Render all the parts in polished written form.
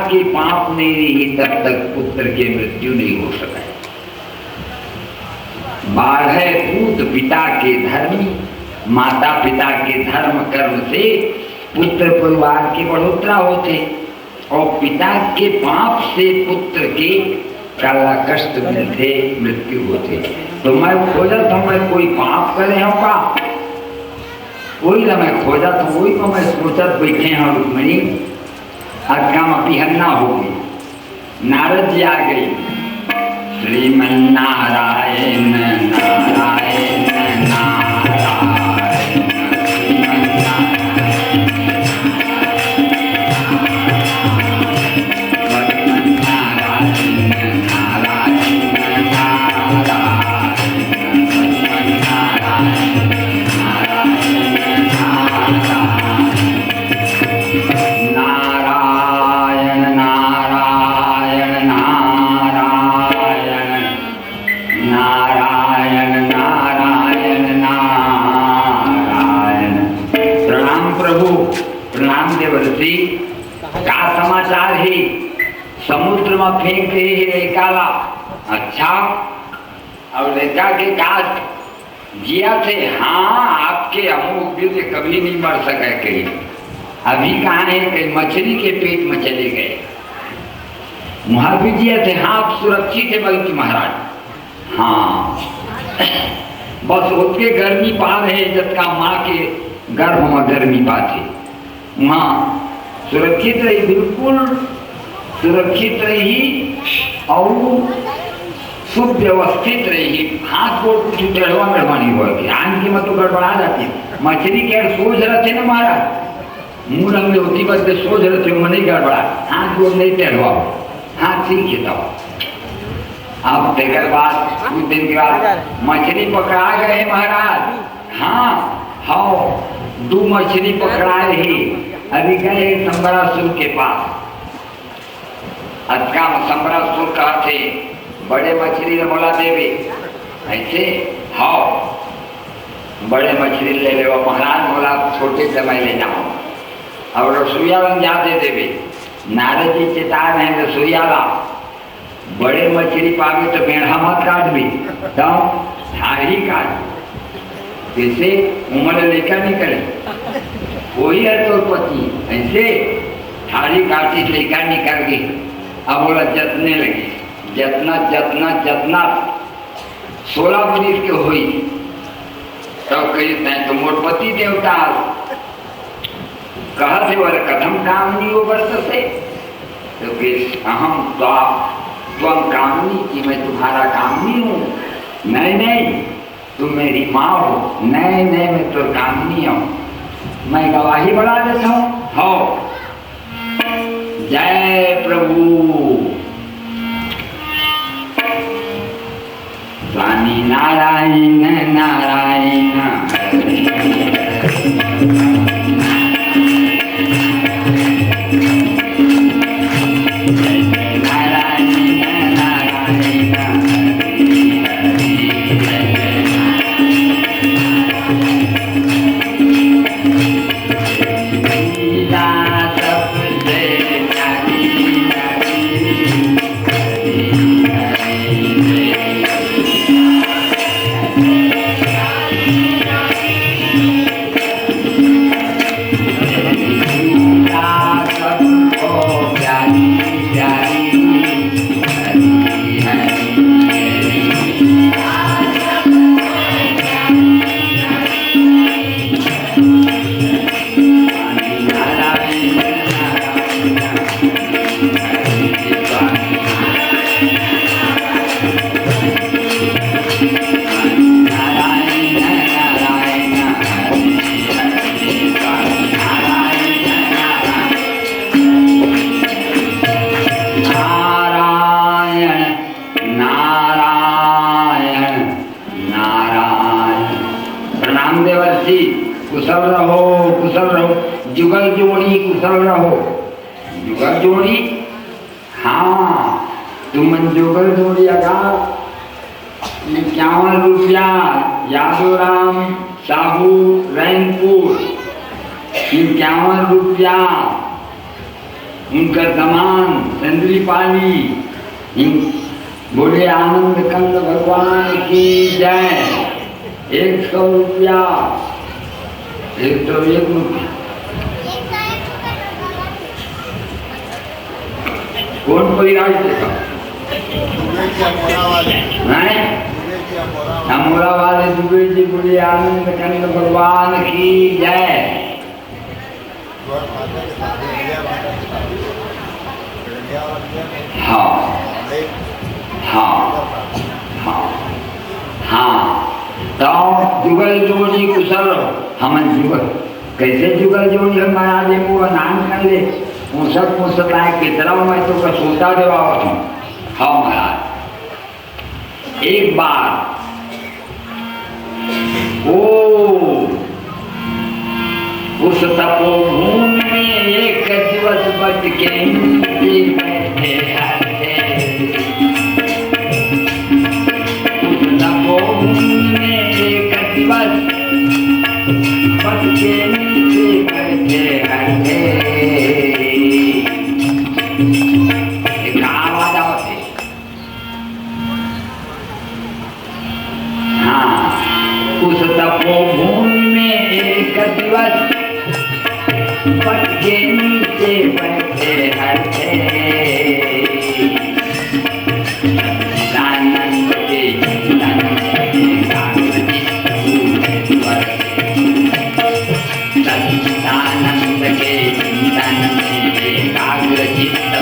के पाप नहीं रही तब तक पुत्र की मृत्यु नहीं हो सके। बारह पूत पिता के धर्म, माता पिता के धर्म कर्म से पुत्र परिवार की बढ़ोतरा होते, और पिता के पाप से पुत्र के काला कष्ट मिलते, मृत्यु होते। तो मैं खोजा था मैं कोई पाप करे हो का, वही ना मैं खोजा था, वही तो मैं सोचत बैठे हैं रुक्मिणी। आज काम अपिहन्ना हो गई, नारद जी आ गई। श्रीमन नारायण नारायण नारायण का समाचार है? समुद्र में फेंक रहे लड़का। अच्छा, अब लड़का के काज जिया थे। हाँ, आपके अमूक दिल कभी नहीं मर सके कहीं। अभी कहाँ है? कहीं मछली के पेट में चले गए। वहां भी जिया थे। हाँ, आप सुरक्षित है बल्कि महाराज। हाँ, बस उसके गर्मी पा रहे जब का माँ के गर्भ में गर्मी पाते। वहाँ सुरक्षित रही, बिल्कुल सुरक्षित रही और सुव्यवस्थित रही। हाथ गोड़ कुछ टेढ़वा मेढ़वा नहीं हुआ। आन की मत तो गड़बड़ा जाती। मछली के सोच रहे थे ना महाराज, मुंह रंग होती बस सोच रहे थे नहीं गड़बड़ा, हाथ गोड़ नहीं टेढ़वा, हाथ सीख था। अब देकर बाद कुछ दिन के बाद मछली पकड़ा गए महाराज। हाँ हाँ, 2 मछली पकड़ा रही। अभी गए संबरासुर के पास। अतका संबरासुर कहा थे बड़े मछली ने बोला देवे ऐसे। हाँ, बड़े मछली ले ले। महाराज बोला छोटे से मैं ले जाऊँ। और रसोईया बन जाते देवे। नारद जी चेता रहे हैं रसोईया ला, बड़े मछली पावे तो बेढ़ा मत काट भी, तो हारी काट। जैसे उम्र लेकर निकले वही है तो पति। ऐसे थाली काटी लेकर निकल गई। अब बोला जतने लगे, जतना जतना जतना 16 बरिस के हुई तब कहते हैं तो मोटपति देवता कहते बोले कथम कामनी हो वर्ष से। तो अहम त्वम कामनी की, मैं तुम्हारा कामनी हूँ। नहीं नहीं, तुम मेरी माँ हो। नहीं नहीं, मैं तो कामनी हूँ। मैं गवाही बढ़ा देता हूँ। हो जय प्रभु। स्वामी नारायण नारायण कुशल रहो, कुशल रहो। जुगल जोड़ी कुशल रहो। जुगल जोड़ी, हाँ, तुम जुगल जोड़ी अगर 51 रुपया यादोराम साहू रैनपुर 51 रुपया उनका दमान दूसरी पाली। बोले आनंद कंद भगवान की जय। 100 रुपया, 101 रुपया। कौन कोई राज देगा? अमोरा वाले दुबे जी बोले आनंद कंद भगवान की जय। हाँ हाँ हाँ हाँ। तो जुगल जोड़ी कुशल हमन जुगल कैसे जुगल जोड़ी हम बना दे वो नाम कर ले मुसत आए कितना मैं तो कसोता देवा हूँ। हाँ महाराज एक बार ओ उस तपोभूमि में एक दिवस बच के बैठे उस तपोभूमि में एक दिवस बच के बैठे आवाज आवते। हाँ उस तपोभूमि में एक दिवस पट के नीचे बैठे हटे सच्चिदानंद के चिंतन में सच्चिदानंद के चिंतन में एकाग्र चित्त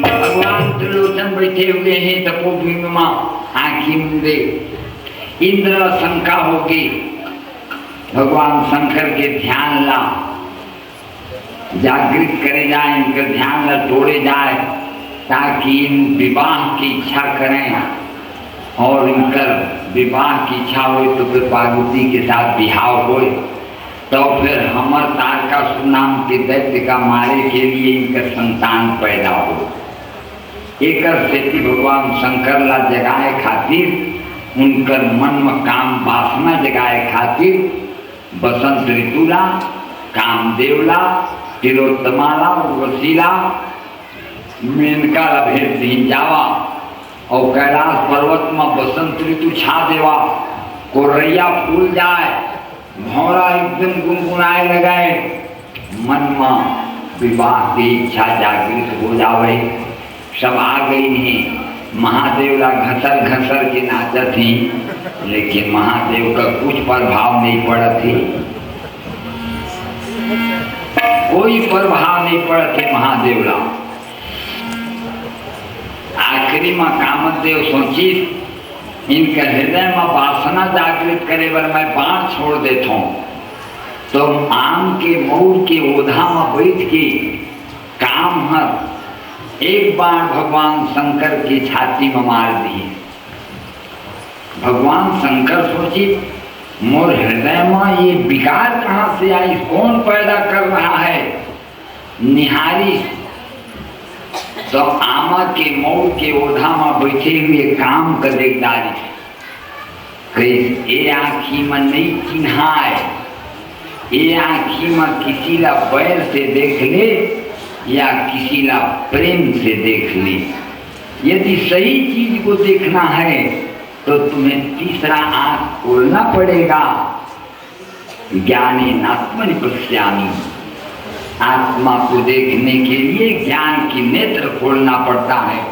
भगवान त्रिलोचन बैठे हुए हैं तपोभूमि में। आंखी मुंदे इंद्र शंका होगी भगवान शंकर के ध्यान ला जागृत करे जाए, इनका ध्यान ला तोड़े जाए ताकि इन विवाह की इच्छा करें और इनकर विवाह की इच्छा हो तो फिर पार्वती के साथ बिहाव हो तो फिर हमर तारकासुर नाम के दैत्य का मारे के लिए इनका संतान पैदा हो। एक स्थिति भगवान शंकर ला जगाए खातिर उनकर मन में काम वासना जगाए खातिर बसंत ऋतुला कामदेवला तिलोत्तमाला उर्वशीला मेनका ला भेज दी जावा और कैलाश पर्वत में बसंत ऋतु छा देवा कोरैया फूल जाए भौरा एकदम गुनगुनाए लगाए मन में विवाह की इच्छा जागृत हो जावे। सब आ गई हैं महादेवला घसर घसर के नाचत थी लेकिन महादेव का कुछ प्रभाव नहीं पड़त थी, कोई प्रभाव नहीं पड़त थे महादेवला। आखिरी में कामदेव सोची इनके हृदय में वासना जागृत करे बर मैं बाण छोड़ देता हूँ। तो आम के मोर के ओधा में बैठ के काम हर एक बार भगवान शंकर की छाती में मार दिए। भगवान शंकर सोची मोर हृदय में ये विकार कहाँ से आई, कौन पैदा कर रहा है। निहारी तो आमा के मोर के ओढ़ा में बैठे हुए काम कर देखदारी ए आँखी में नहीं चिन्हाए, ए आँखी में किसी ला बैर से देख ले या किसी ला प्रेम से देख ले। यदि सही चीज को देखना है तो तुम्हें तीसरा आँख खोलना पड़ेगा। ज्ञानी नात्मनि पश्यामि, आत्मा को देखने के लिए ज्ञान की नेत्र खोलना पड़ता है।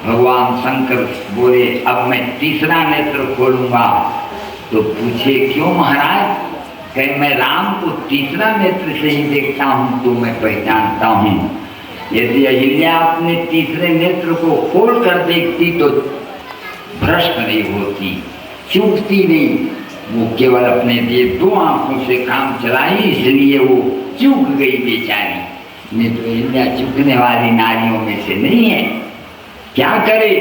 भगवान शंकर बोले अब मैं तीसरा नेत्र खोलूंगा। तो पूछे क्यों महाराज? कहे मैं राम को तीसरा नेत्र से ही देखता हूँ तो मैं पहचानता हूँ। यदि अहिल्या अपने तीसरे नेत्र को खोल कर देखती तो भ्रष्ट नहीं होती, चूकती नहीं। वो केवल अपने लिए दो आंखों से काम चलाई इसलिए वो चूक गई बेचारी, नहीं तो अहिल्या चूकने वाली नारियों में से नहीं है। क्या करे,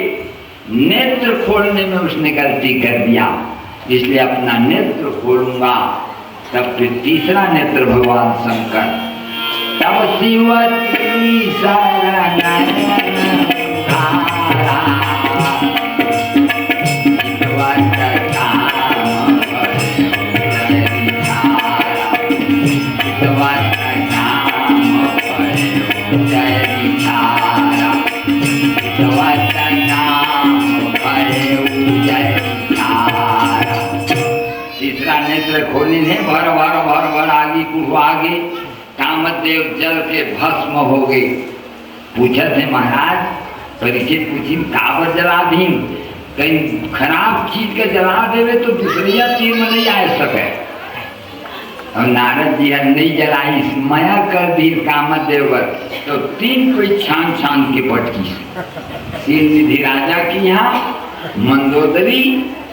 नेत्र खोलने में उसने गलती कर दिया, इसलिए अपना नेत्र खोलूंगा। तब फिर तीसरा नेत्र भगवान शंकर तब शिवती शरण नेत्र खोली ने भर भर भर भर आगे कुछ आगे कामदेव जल के भस्म हो गए। पूछा थे महाराज, परीक्षित पूछी काबर जला दी, कहीं खराब चीज के जला देवे तो दूसरिया चीज में नहीं आ सके। और नारद जी नहीं जलाई, माया कर दी कामदेव तो 3 कोई छान छान के पटकी, 3 निधि राजा की यहाँ, मंदोदरी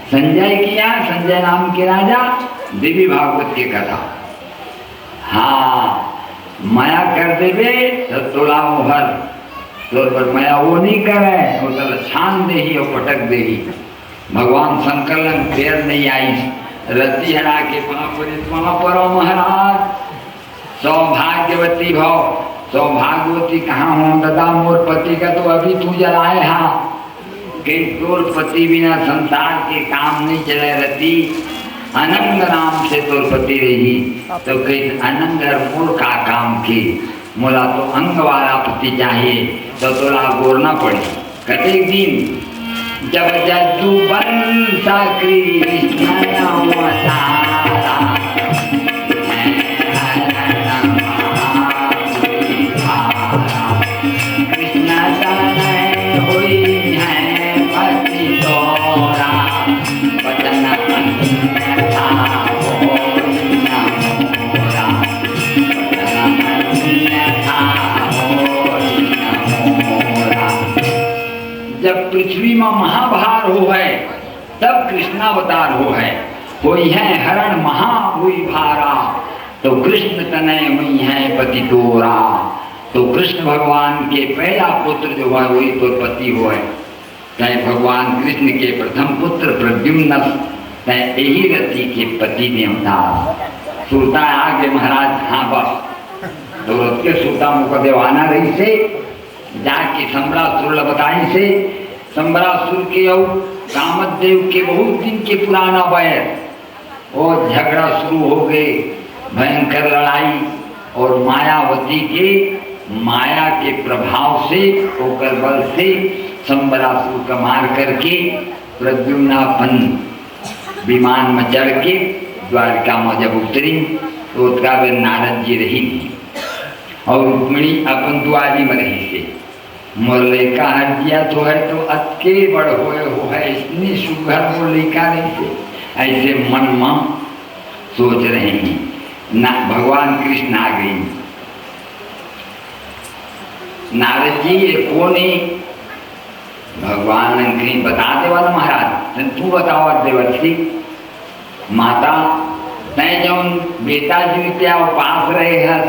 संजय की यहाँ, संजय नाम के राजा, देवी भागवत की कथा। हाँ माया कर देवे तो तोला मोहर, तो पर माया वो नहीं करे वो तो छान दे ही और पटक दे ही। भगवान संकलन फेर नहीं आई, रति हरा के परो महाराज सौभाग्यवती भव। सौभाग्यवती कहाँ हो दादा, मोर पति का तो अभी तू जलाए हा, कि तोर पति बिना संसार के काम नहीं चले। रति अनंग नाम से तोर पति रही, तो कहीं अनंग मोर का काम की, मोला तो अंग वाला पति चाहिए, तो तोला गोरना पड़े। कतेक दिन जब जदू बंसा कृष्ण अवतारा, कृष्ण तनय हुई है पति तोरा, वचन अन्यथा होई न मोरा, वचन अन्यथा होई न मोरा। जब पृथ्वी में महाभार हो है तब कृष्णावतार हो है, कोई है हरण महा हुई भारा, तो कृष्ण तनय हुई है पति तोरा। तो कृष्ण भगवान के पहला पुत्र जो है वही तो पति हो है। तय भगवान कृष्ण के प्रथम पुत्र प्रद्युम्न, तय यही रति के पति देवदास। सुरता आगे महाराज हाँ बस तो रथ के सुरता मुख देवाना रही से जाके सम्रासुर बताई से, सम्रासुर के और कामदेव के बहुत दिन के पुराना बैर और झगड़ा शुरू हो गए, भयंकर लड़ाई। और मायावती के माया के प्रभाव से होकर बल से सम्रासुर का मार करके प्रद्युम्नापन विमान में चढ़ के द्वारका में जब उतरी तो उसका वे नारद जी रही थी और रुक्मिणी अपन द्वारी में रही थे। मुरलिका हर दिया तो है तो अतके बड़ हो है, इतनी सुघर मुरलिका नहीं थे। ऐसे मन में सोच रहे हैं ना, भगवान कृष्ण आ गई। नारद जी ये कौन है? भगवान ने कहीं बता दे वाला महाराज, तू बताओ देवर्षि माता, तय जो बेटा जी क्या उपास रहे है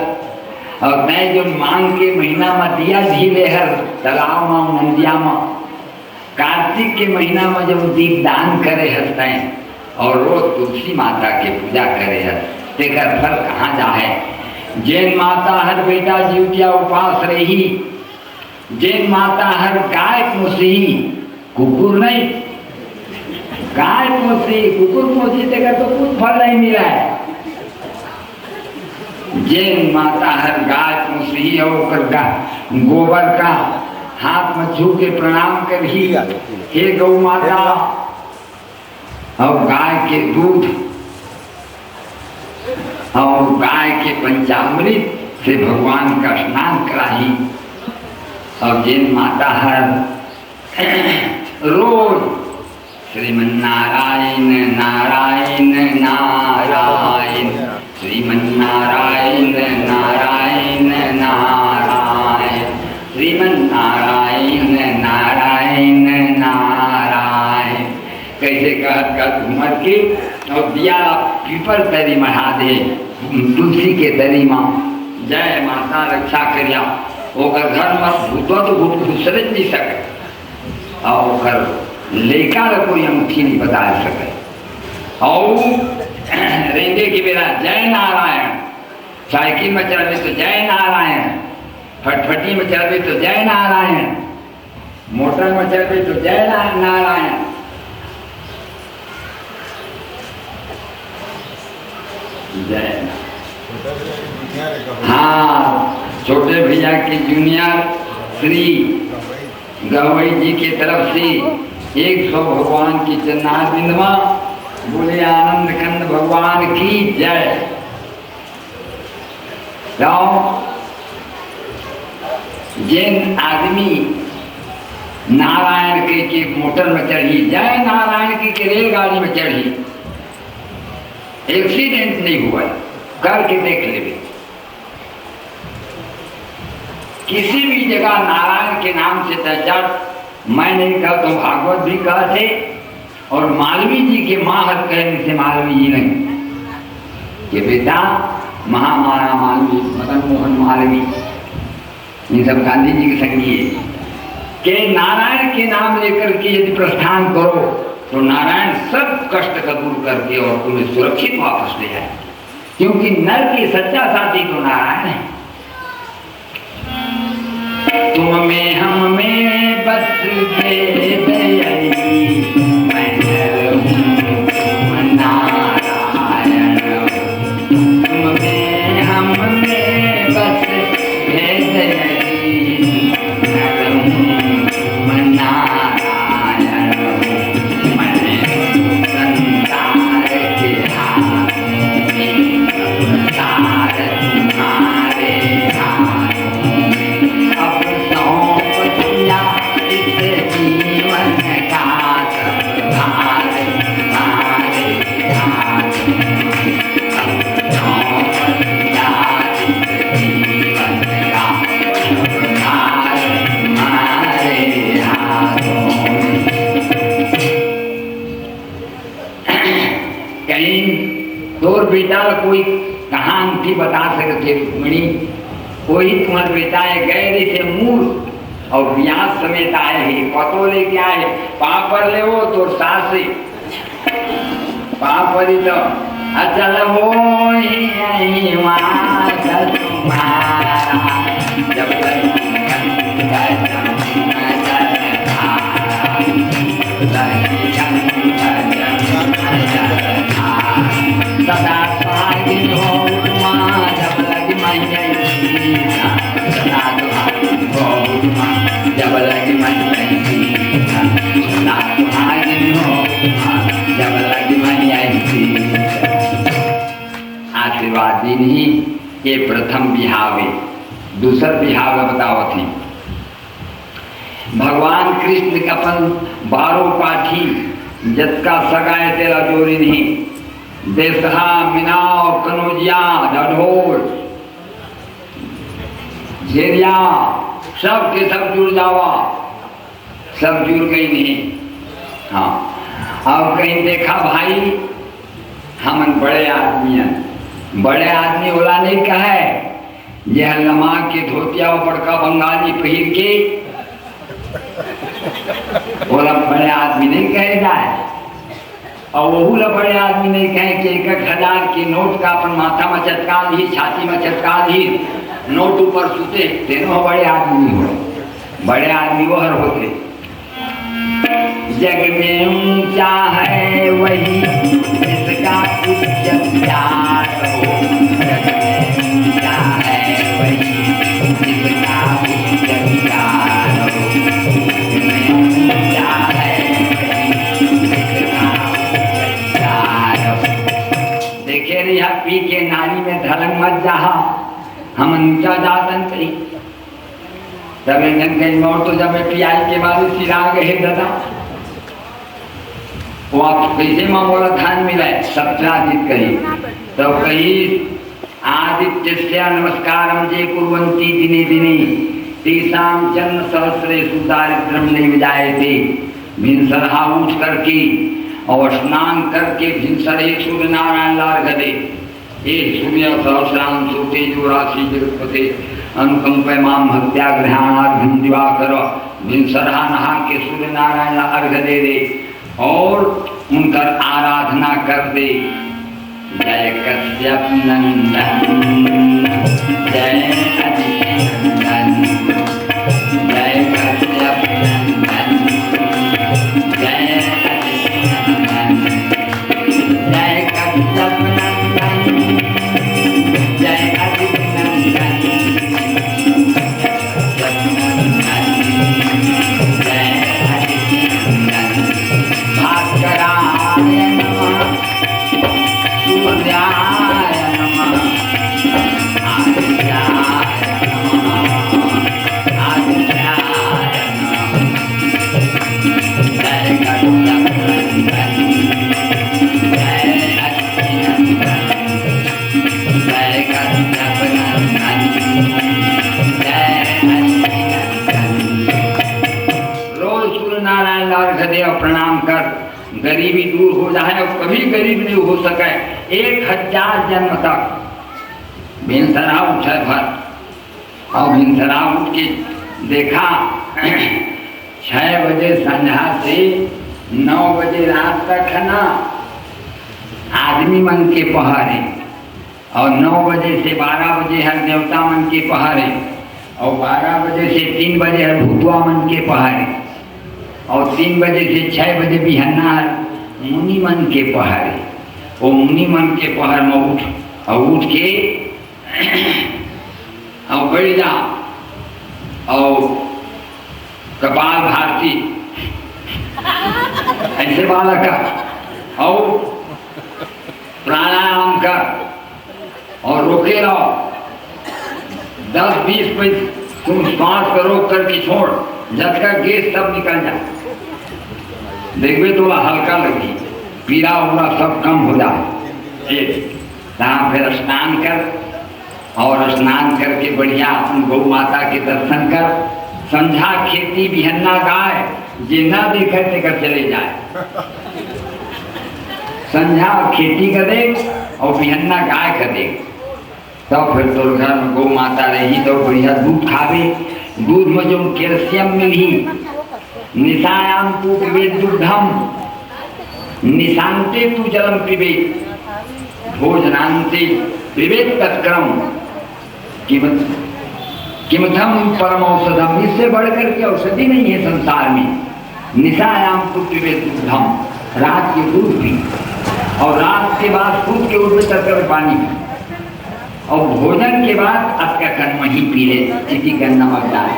और तय जो मांग के महीना में दिया झीले है तालाब में नंदिया में, कार्तिक के महीना में जब दीप दान करे हंसते और रोज तुलसी माता के पूजा करे है, तेकर फल कहाँ जाए। जैन माता हर बेटा जीव क्या उपास रही, जैन माता हर गाय पोसी, कुकुर नहीं, गाय पोसी कुकुर पोसी तेकर तो कुछ फल नहीं मिला है। जैन माता हर गाय पोसी और गोबर का हाथ में छू के प्रणाम करी, हे गौ माता, और गाय के दूध और गाय के पंचामृत से भगवान का स्नान कराही। और जैन माता हर रोज श्रीमन्नारायण नारायण नारायण, श्रीमन्नारायण नारायण नारायण, श्रीमन्नारायण नारायण नारायण। कैसे कहत कहत घूमर के और दिया पीपर तरी मढ़ा दे तुलसी के तरी माँ, जय माता रक्षा करिया। ओकर घर में भूतो तो घुसर नहीं सके और लेका कोई अंगूठी नहीं बता सके। और रेंगे की मेरा जय नारायण, साइकिल में चल तो जय नारायण, फटफटी में चल तो जय नारायण, मोटर में चल तो जय नारायण। जय हाँ, छोटे भैया की जूनियर श्री गवई जी की तरफ से 100 भगवान की चन्नार बिंदवा बोले आनंद कंद भगवान की जय। जिन आदमी नारायण के मोटर में चढ़ी, जय नारायण की रेलगाड़ी में चढ़ी, एक्सीडेंट नहीं हुआ, करके देख ले। किसी भी जगह नारायण के नाम से दर्जा, मैं नहीं कहा तो भागवत भी कहते, और मालवी जी के माहर कहने से मालवी जी नहीं कि बेटा महामारा मालवी, मदन मोहन मालवी, ये सब गांधी जी के संगी है कि नारायण के नाम लेकर के यदि प्रस्थान करो तो नारायण सब कष्ट का दूर करके और तुम्हें सुरक्षित वापस ले जाए, क्योंकि नर की सच्चा साथी तो नारायण है। तुम में हम में बस भेद यही, मैं नर हूँ नारायण। तुम में हम में बस भेद यही, नर हूँ नारायण। मैं संसार के हाथ में, संसार तुम्हारे हाथों में, अब सौंप दिया इस जीवन का सब भार तुम्हारे हाथों में। अब सौंप दिया इस जीवन का सब भार तुम्हारे हाथों में। कहीं तोर बेटा कोई कहानी बता सकते रुक्मिणी, कोई तुम्हारे बेटा है गए से मूर्ख और ब्याज समेत आए हैं, पतो लेके आए, पापर ले वो तो सास पापरी तो अचल हो तुम्हारा, जब सदा सुहागिन हो माँ, जब लगी मैया सदा सुहागिन हो माँ, जब लगी मैया सदा सुहागिन हो माँ, जब लगी मैया। आशीर्वाद दिन ही ये प्रथम बिहावे, दूसर बिहावे बताओ थी। भगवान कृष्ण का अपन 12 पाठी जतका सगाए तेरा जोरी नहीं, देसहा मिनाव कनौजिया ढढोल झेरिया सब के सब जुड़ जावा, सब जुड़ गई नहीं। हाँ, अब कहीं देखा भाई हमन बड़े आदमी हैं, बड़े आदमी होला नहीं कहे, यह लमा के धोतिया बड़का बंगाली पहिर के बोला बड़े आदमी नहीं कहे जाए, और वहू ला बड़े आदमी नहीं कहे कि 1,000 के नोट का अपन माथा में चटका ली, छाती में चटका ली, नोट ऊपर सुते, तेनों बड़े आदमी हो। बड़े आदमी वो हर होते। जग में ऊंचा है वही जिसका उच्च विचार हो, जग में ऊंचा है वही जिसका उच्च विचार हो, जग में ऊंचा है वही जिसका उच्च विचार हो। देखे रिहा पी के नाली में धलंग मत जाहा, हम ऊंचा जातन कही तब इंजन कहीं मोड़ तो जब पियाई के बाद सिरा गए दादा वो आप कैसे माँ बोला धान मिला है सप्ताजित कही तो कही आदित्य नमस्कारम जे कुर्वन्ति दिने दिने तेषां जन्म सहस्रेषु दारिद्र्यम नहीं जाए थे। भिनसरहा उठ करके और स्नान करके भिनसरे सूर्य नारायण लार्घ दे, ये सूर्य सहस्राम सोते जो राशि जगतपते अनुकंप माम भक्त्या ग्रहणार्घ्यम दिवाकर। भिनसरहा नहा के सूर्य नारायण अर्घ दे दे और उनकर आराधना कर दे। जय कश्यप नंदन जय अदिनंदन, जय कश्यप नंदन जय अदिनंदन, जय कश्यप नंदन जय अदिनंदन, कश्यप नंदन जय अदिनंदन। भास्कराय नमः गरीबी दूर हो जाए और कभी गरीब नहीं हो सके। 1000 जन्म तक भिनसरा उठे भर और भिनसरा उठ के देखा 6 बजे संध्या से 9 बजे रात तक है ना आदमी मन के पहरे और 9 बजे से 12 बजे हर देवता मन के पहरे और 12 बजे से 3 बजे हर भूतवा मन के पहरे और 3 बजे से 6 बजे बिहन्ना हर मुनि मन के पहरे। वो मुनि मन के पहर में उठ के और बैठ जा और कपाल भारती ऐसे वाला का और प्राणायाम कर और रोके रहो 10-20 मिनट तुम श्वास को रोक करके छोड़ जब तक गैस सब निकल जाए देखिए थोड़ा हल्का लगी पीड़ा उड़ा सब कम हो जाए। फिर स्नान कर और स्नान करके बढ़िया अपन गौ माता के दर्शन कर। संध्या खेती बिहन्ना गाय जे ना देखे देकर चले जाए। संध्या खेती कर दे और बिहन्ना गाय कर दे तब फिर तो घर में गौ माता रही तो बढ़िया दूध खावे। दूध में जो कैल्शियम मिली निशायाम तू पिबे दूधम निशांते तू जलम पिबे भोजनांते पिबे तत्क्रम किमथम परम औषधम। इससे बढ़कर के औषधि नहीं है संसार में। निशायाम तू पिबे दूधम रात के दूध पी और रात के बाद दूध के ऊपर तक पानी पी और भोजन के बाद आपका कर्म ही पी ले चिटी का नमक डाल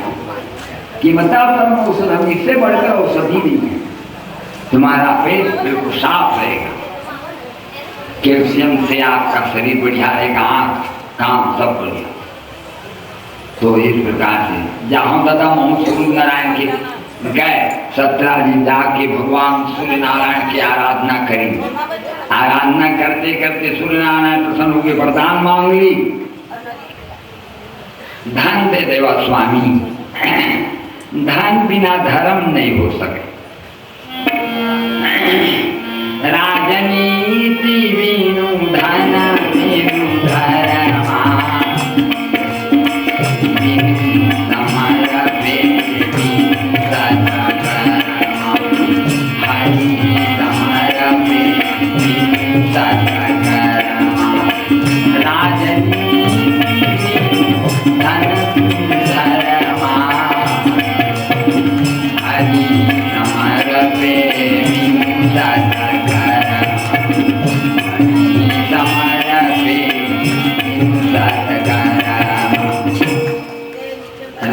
कि मतलब परम औषधम। इससे बढ़कर औषधि नहीं है। तुम्हारा पेट बिल्कुल साफ रहेगा कैल्शियम से आपका शरीर बढ़िया रहेगा आँख काम सब बढ़िया। तो इस प्रकार से जहाँ दादा मोहन सूर्य नारायण के गए 17 दिन जाके भगवान सूर्य नारायण की आराधना करी। आराधना करते करते सूर्य नारायण प्रसन्न होकर वरदान मांग ली धन दे देवा स्वामी। धन बिना धर्म नहीं हो सके। राजनीति बिनु धन बिनु धर्मा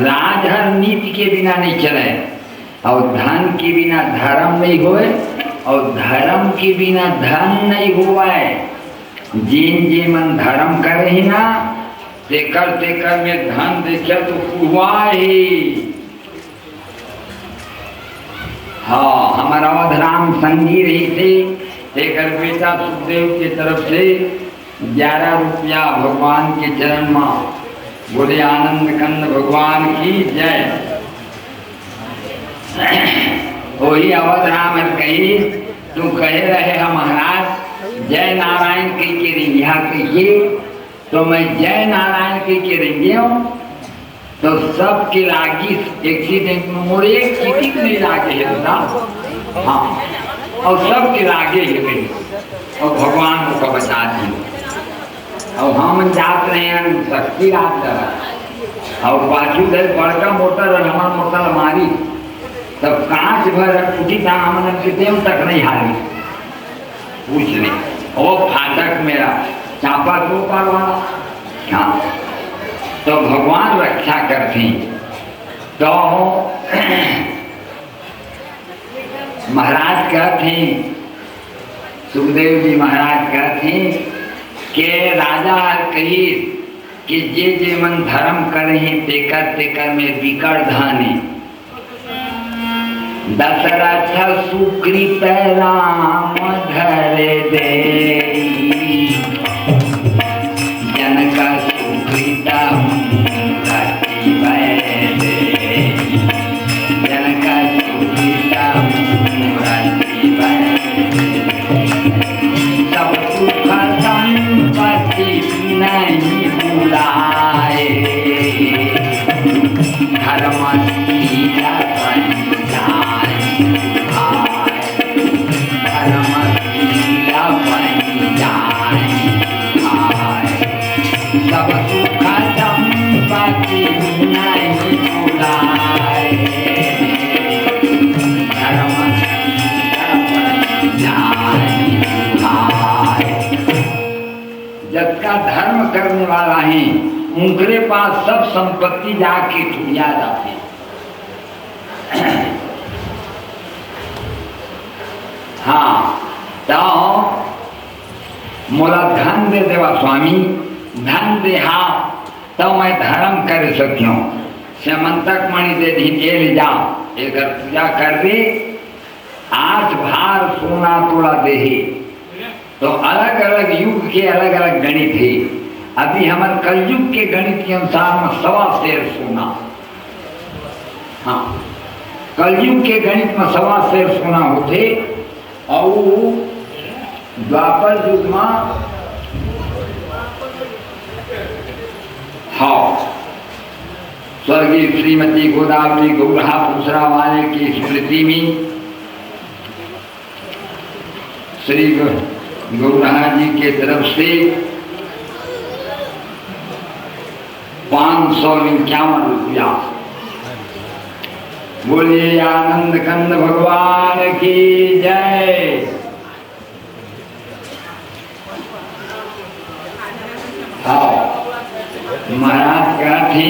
राजहर नीति के बिना नहीं चले और धन के बिना धर्म नहीं होए और धर्म के बिना धन नहीं हुआ। जिन जे मन धर्म करे ही ना तेकर में धन देखे तो हुआ ही। हाँ हमारा अवधराम संगी रही थे एक बेटा सुखदेव की तरफ से 11 रुपया भगवान के चरण में बोले आनंद कंद भगवान की जय। वही अवधराम कही तू कहे रहे हम महाराज जय नारायण कही के रिंगिया कहिए तो मैं जय नारायण कही के रिंगे हूँ तो सबके लागी एक्सीडेंट में मोर एक चिटिक नहीं लागे है ना। हाँ और सबके लागे है कहीं और भगवान को बचा दी और हम जात रहे हैं शक्ति रात और बाजू गए बड़का मोटर और हमारा मोटर मारी तब कांच भर टूटी था हमने देव तक नहीं हारी पूछ ले ओ फाटक मेरा चापा तो पारवाना। हाँ तो भगवान रक्षा करती तो महाराज कहते सुखदेव जी महाराज कहते के राजा कही कि जे मन धर्म करे तेकर में बिकट धानी। दशरथ सुकृत राम धरे दे जनक सुकृत रति बैदे जनक सुकृत रति बैदे सब सुख संपत्ति नहीं भुलाए, जिसका धर्म करने वाला है उनके पास सब संपत्ति जाके ठुरिया जाती है। हाँ, तो मोला धन दे देवा स्वामी, धन दे हा तो मैं धर्म कर सक्यों। सेमंतक मणि दे दी ले जा, एक पूजा कर दे, 8 भार सोना तोड़ा दे। तो अलग अलग युग के अलग अलग गणित है। अभी हमारे कलयुग के गणित के अनुसार में 1.25 सेर सोना, हाँ कलयुग के गणित में 1.25 सेर सोना होते। और द्वापर युग में हाँ स्वर्गीय श्रीमती गोदावरी गौरहा पूसरा वाले की स्मृति में श्री गौरहा जी के तरफ से 551 रुपया। बोलिए आनंद कंद भगवान की जय। हाँ महाराज कहते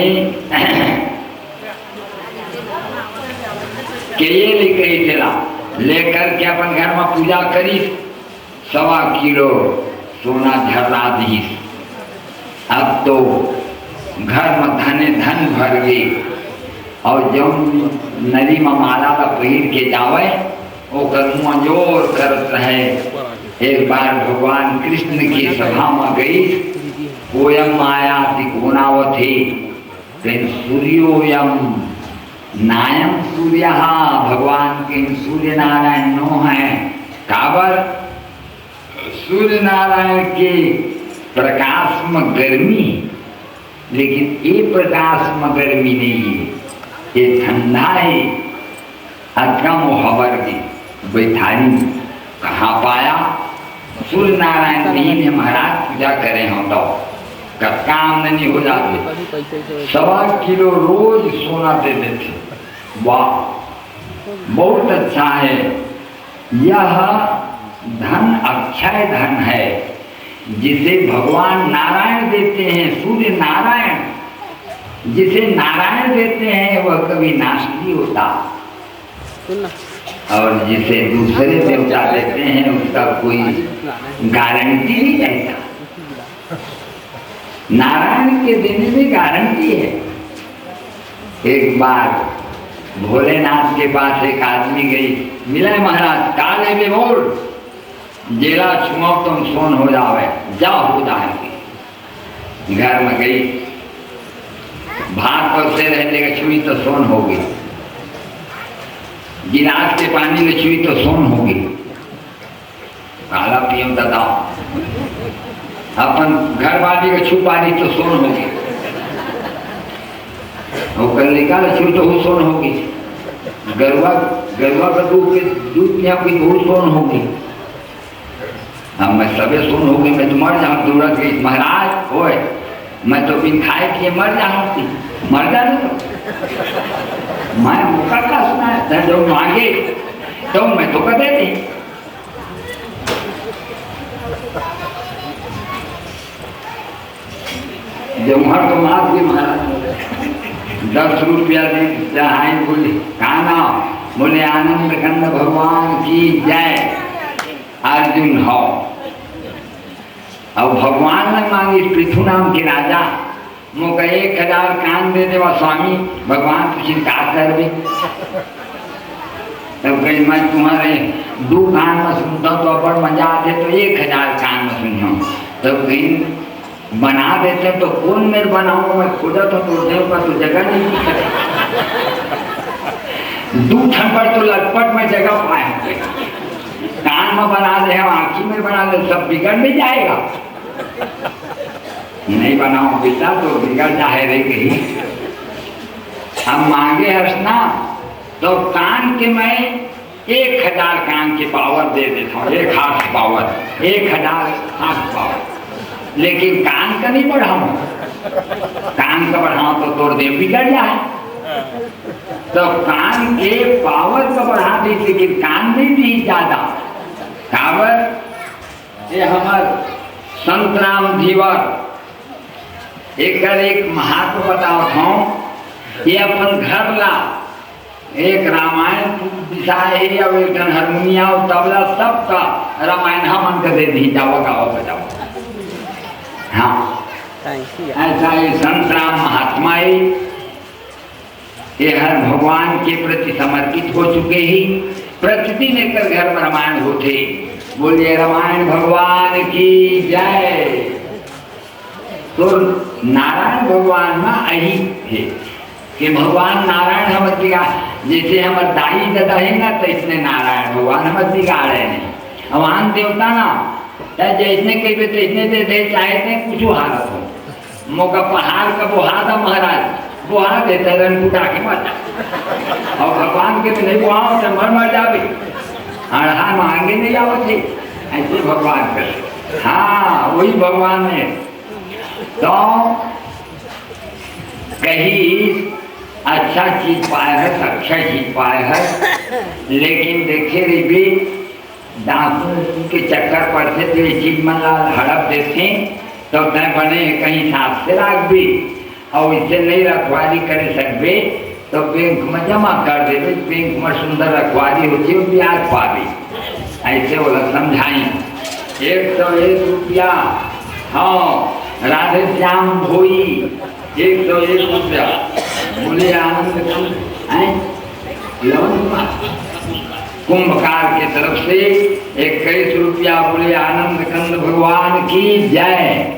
कि ये लेकर चला, लेकर के अपन घर में पूजा करी, 1.25 किलो सोना झर्रा दी। अब तो घर में धने धन भर गई। और जब नदी में माला का पहिर के जावे वो कर्म जोर करत रहे। एक बार भगवान कृष्ण की सभा में गई, कोयम माया तिकोनावथी सूर्योयम नायम सूर्य, भगवान के सूर्य नारायण नो है। काबर सूर्य नारायण के प्रकाश में गर्मी, लेकिन ये प्रकाश में गर्मी नहीं है, ये ठंडा है। अकम हवर की बैठारी कहाँ पाया? सूर्य नारायण दीन महाराज पूजा करें हम तो काम नहीं हो जाते। 1.25 किलो रोज सोना दे देते। वाह बहुत अच्छा है। यह धन अक्षय धन है जिसे भगवान नारायण देते हैं। सूर्य नारायण जिसे नारायण देते हैं वह कभी नाश नहीं होता, और जिसे दूसरे देवता देते हैं उसका कोई गारंटी नहीं रहता। नारायण के देने में गारंटी है। एक बार भोलेनाथ के पास एक आदमी गई, मिला महाराज काले में बोल जेला छुओ तुम सोन हो जावे, जा हो जाएगी। घर में गई, भात पर से रहने छुई तो सोन हो गई, गिलास के पानी में छुई तो सोन हो गई। काला पियम दादा अपन घर वाली को छू पाली तो सोन हो गई, और कल निकाल छुई तो वो सोन हो गई। गरुआ का दूध पिया कोई तो सोन हो गई। अब मैं सबे सोन हो गई, मैं तो मर जाऊँ। दौड़त गई, महाराज ओए मैं तो बिन खाए किए मर जाऊँ। मर जा मैं मौका का सुना है, जो मांगे तो मैं तो कर देती। जब हर तो मात भी महाराज 10 रुपया दे चाहे बोले खाना, बोले आनंद कंद भगवान की जय। अर्जुन हो और भगवान ने मांगी पृथु नाम के राजा मुझे 1000 कान दे देवा स्वामी। भगवान तुझे का कर दे? तब कहीं मैं तुम्हारे 2 कान में सुनता तो बड़ मजा आते, तो 1000 कान में सुनो। तब कहीं बना देते तो कौन मेरे बनाऊंगा, मैं खुदा तो देव का तो जगह नहीं सकता। 2 थप्पड़ तो लटपट में जगह पाए। कान में बना दे, आँखी में बना दे, सब बिगड़ नहीं जाएगा। नहीं बनाओ बेटा तो बिगड़ जाए रे कहीं। हम मांगे हर्षना तो कान के मैं 1000 कान की पावर दे देता हूँ, 1 हाथ पावर, 1000 हाथ पावर, लेकिन कान का नहीं बढ़ाऊं। कान का बढ़ाऊं तो तोड़ दे बिगड़ जाए, तो कान के पावर का बढ़ा दी, लेकिन कान नहीं दी ज्यादा कावर। ये हमार संत राम धीवर एक महात्मा बताओ था, ये अपन घर ला एक रामायण दिशाए और एक हारमोनिया और तबला सबका रामायण हम कर दे दी, जाओ गाओ बजाओ। हाँ ऐसा ये संत राम महात्मा ये हर भगवान के प्रति समर्पित हो चुके ही प्रतिदिन एक घर में रामायण होते। बोलिए रामायण भगवान की जय। तो नारायण भगवान में यही है कि भगवान नारायण हम दिगा, जैसे हमारे दाई दादा है ना, तो इसने नारायण भगवान हम दिगाड़े नहीं। भगवान देवता ना जैसने कहे तो इसने दे दे, चाहे कुछ हालत हो, मौका पहाड़ का बुहा था महाराज, बुहा देता रन कुटा के मर जा, और भगवान के भी नहीं बुहा तो मर जावे, हड़हा मांगे नहीं आवते, ऐसे भगवान कर। हाँ वही भगवान है। तो कहीं अच्छा चीज पाए है, अच्छा चीज पाए है, लेकिन देखे रही भी डाकू के चक्कर पड़ते तो ये चीज मन हड़प देते तो तय बने कहीं साफ से रख भी, और इसे नहीं रखवाली कर सकते तो बैंक में जमा कर दे, बैंक में सुंदर रखवाली होती है, ब्याज पावी। ऐसे वो समझाई 101 रुपया। हाँ राधे श्याम भोई 101 रुपया। बोले आनंद कुंभकार के तरफ से 21 रुपया। बोले आनंद कंद भगवान की जय।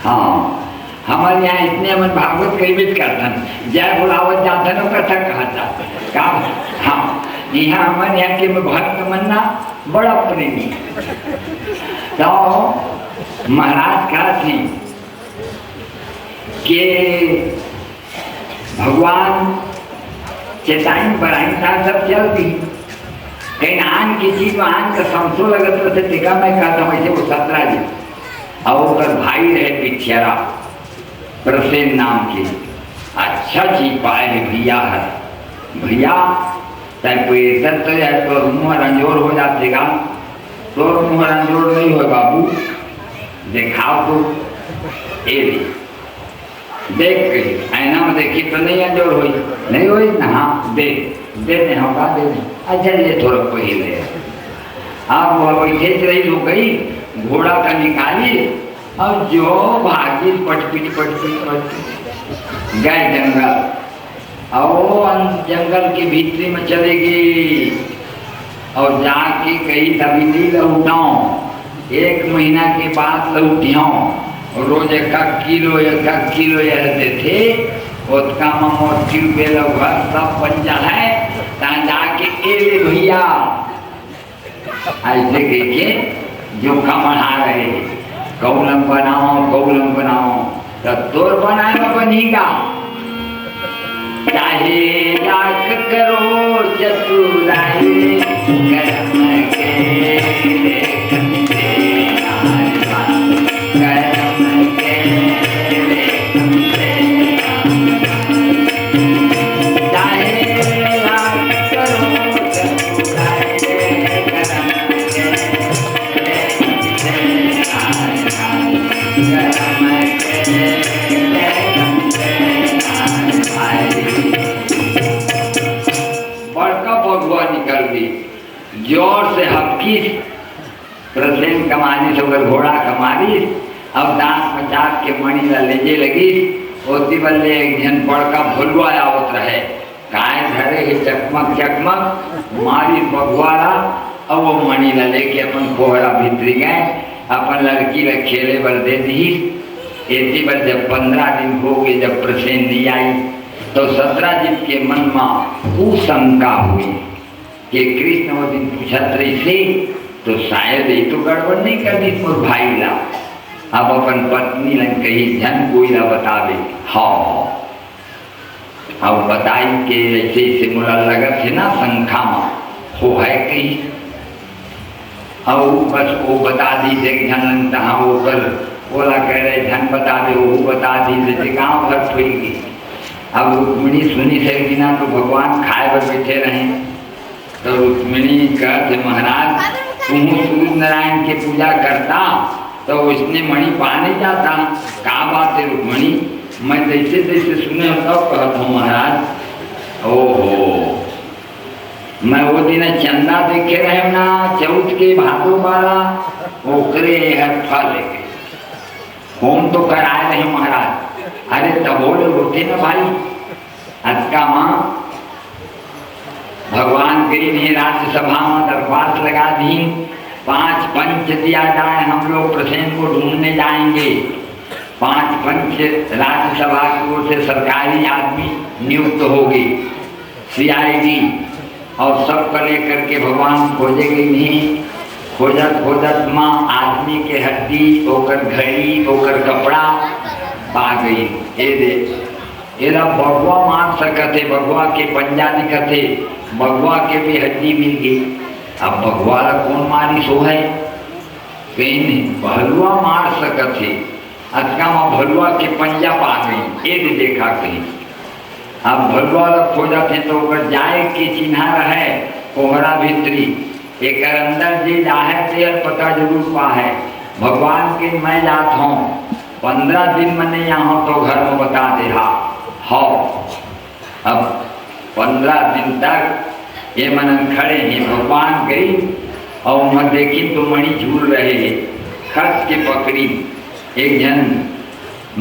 हाँ हमारे यहाँ इतने मन भागवत करीबित करतन, जय बुलावत जाता न कथा कहता का। हाँ यहाँ हमारे यहाँ के भक्त मनना बड़ा प्रेमी। तो महाराज कहा थी कि भगवान चेताइन बढ़ाई था सब चलती, कहीं आन की चीज में आन का समसो लगत रहते टिका मैं कहता हूँ। ऐसे वो 17 जी और भाई रहे पिछेरा प्रसेन नाम के, अच्छा चीज पाए है भैया है। भैया चाहे कोई इधर तो है तो मुँह रंजोर हो जातेगा, तो मुँह रंजोर नहीं हो बाबू, दिखाओ तो ये देख के आईना में देखी तो नहीं अंजोर हुई, नहीं हुई ना। हाँ दे दे होगा दे दे। अच्छा ये थोड़ा पहले अब वह बैठे रही हो गई, घोड़ा का निकाली और जो भागी पटपीट गए जंगल, और जंगल के भीतरी में चलेगी और जाके कहीं तभी नहीं लौटाऊं। 1 महीना के बाद लौटियाऊं, रोज 1 किलो यह देते उसका मोटी बेलघर सब बन जा है, जाके एले भैया ऐसे कह के जो कमढ़ा रहे कौलम बनाओ तो तोर बनाए बनेगा। चाहे लाख करो चतुराई करम के जोर से हपकी प्रसेन कमानी से अगर घोड़ा कमारी अब दांत मचाक के मणि ला लेजे लगी, ओती बल्ले एक जन बड़का भुलवा आवत रहे, काय धरे ही चकमक मारी बगवारा, और वो मणि ला लेके अपन कोहरा भीतरी गए, अपन लड़की ला खेले बर दे दी। इसी बार जब 15 दिन हो गए जब प्रसेन नहीं आई, तो 17 दिन के मन में कुशंका हुई कि कृष्ण वो दिन पूछत रही थी तो शायद ये तो गड़बड़ नहीं कर दी मोर भाई ला। अब अपन पत्नी लग कही जन कोई ला बतावे। हाँ अब बताई के ऐसे ऐसे मोला लगत है ना संखा में हो है कहीं और बस वो बता दी एक जन तहाँ वो कर बोला कह रहे धन बता दे वो बता दी जैसे गाँव भर खुलेगी। अब रुक्मिणी सुनी से बिना तो भगवान खाए पर बैठे रहे तो रुक्मिणी कहते महाराज तुम सूर्य नारायण की पूजा करता तो उसने मणि पा नहीं जाता। कहा बात है रुक्मिणी मैं जैसे जैसे सुने होता कहता हूँ महाराज। ओहो मैं वो दिन चंदा देखे रहे ना चौथ के भादो वाला ओकरे हर फल होम तो कराए रहे महाराज। अरे तब बोले होते ना भाई अटका माँ भगवान करीब है राज्यसभा में दरख्वास्त लगा दी 5 पंच दिया जाए हम लोग प्रसेन को ढूंढने जाएंगे। 5 पंच राज्यसभा की ओर से सरकारी आदमी नियुक्त होगी CID और सब कर लेकर के भगवान खोजेगी नहीं खोजत खोजत माँ आदमी के हड्डी ओकर घड़ी ओकर कपड़ा पा गई। ये दे एरा बगुआ मार सकते बगुआ के पंजा दिखते बगुआ के भी हड्डी मिल गई। अब बगुआ कौन मारी सो है कहीं नहीं भलुआ मार सकते अटका में भलुआ के पंजा पा गई। ये देखा कहीं अब भलुआ खोजत है तो अगर जाए के चिन्हा रहे कोहरा भीतरी एक अंदर जी जाहे तेर पता जरूर पा है भगवान के मैं जात हूँ 15 दिन मैंने यहाँ तो घर में बता दे हाँ अब 15 दिन तक ये मन खड़े हैं भगवान गई और मैं देखी तो मणि झूल रहे हैं खस के पकड़ी एक जन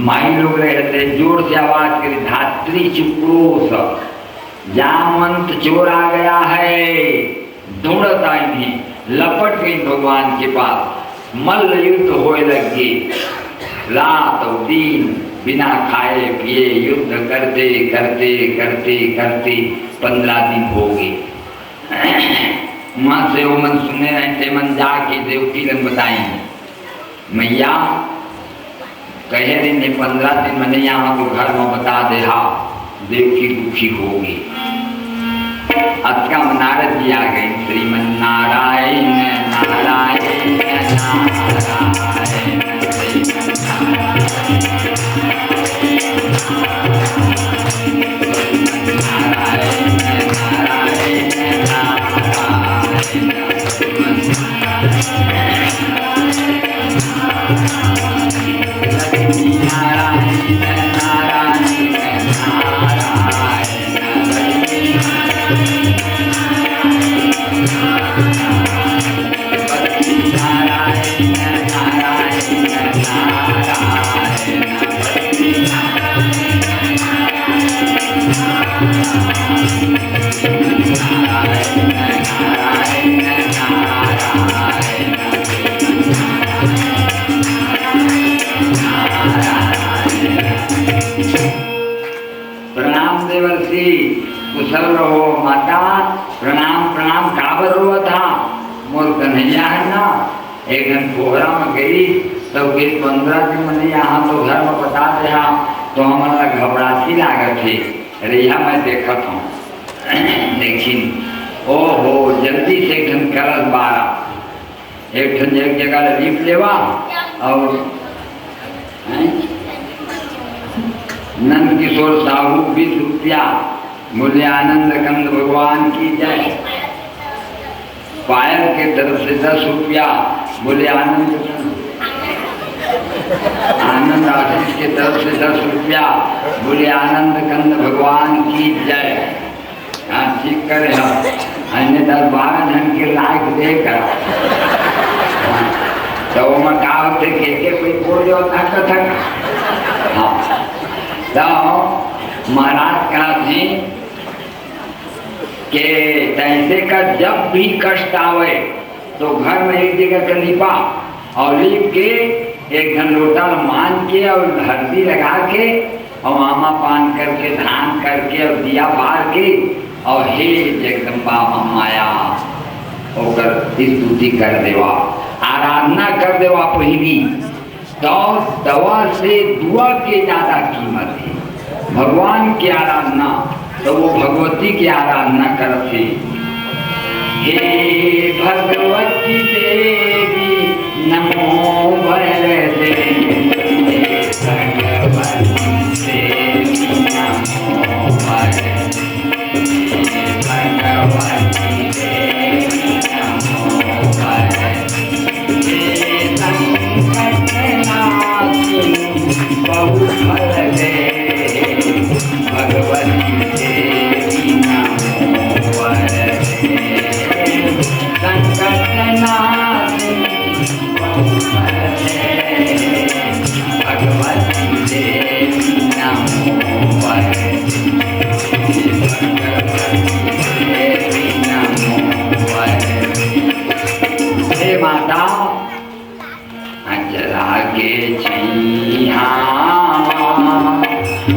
माई लोग रहते जोर से आवाज करी धात्री चुप्रोस जामंत चोर आ गया है। दौड़त आई थी लपट गई भगवान के पास मल्ल युद्ध होए लगे रात और दिन बिना खाए पिए युद्ध करते करते करते करते 15 दिन हो गए। वहां से वो मन सुने रहते मन जाके देवकी ने बताएंगे मैया कहे दिन 15 दिन मैंने यहाँ तो घर में बता दे देवकी दुखी होगी। अतका नारद जी आ गए श्रीमन नारायण नारायण प्रणाम देवर्षि कुशल रहो माता प्रणाम प्रणाम काबर हुआ था मोर कन्हैया है ना एक दिन कोहरा में गई तो 15 दिन मैंने यहाँ तो घर में बता दिया तो हमारा घबराती लागत थे। अरे यहाँ मैं देखत हूँ लेकिन ओहो जल्दी से एक दिन करल 12 एक जगह लीप लेवा और नंद किशोर साहू 20 रुपया बोले आनंद कंद भगवान की जय। पायल के तरफ से 10 रुपया बोले आनंद आशीष के तरफ से 10 रुपया बोले आनंद कंद भगवान की जय। हाँ ठीक करे हमने 10-12 जन के लायक देकर तो मकाव थे के कोई बोल जो था हाँ तो महाराज कहा थे कि तैसे का जब भी कष्ट आवे तो घर में एक जगह कर लिपा और लीप के एक घन लोटा मान के और हल्दी लगा के और मामा पान करके धान करके और दिया बार के और हे जगदम्बा माया होकर स्तुति कर देवा आराधना कर देवा पहली तो दवा से दुआ के ज्यादा कीमत है। भगवान की आराधना तो वो भगवती की आराधना करते। हे भगवती देवी नमो वरदे, हे भगवती देवी नमो वरदे, हे भगवती देवी नमो वरदे, हे संकट नाशिनी बहु फल दे, भगवती देवी नमो वरदे, संकट नाशिनी बहु फल दे, भगवती देवी नमो वरदे, भगवती देवी नमो वरदे। हे माता अचरा के छैया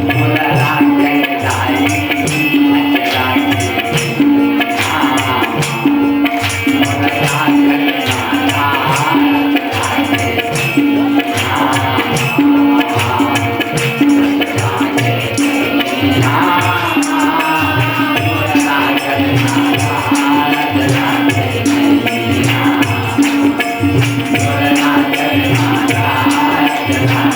मुदरा के दाई, अचरा के छैया मुदरा के माता, अचरा के छैया मुदरा के छैया मुदरा के माता, अचरा के छैया मुदरा के माता, अचरा के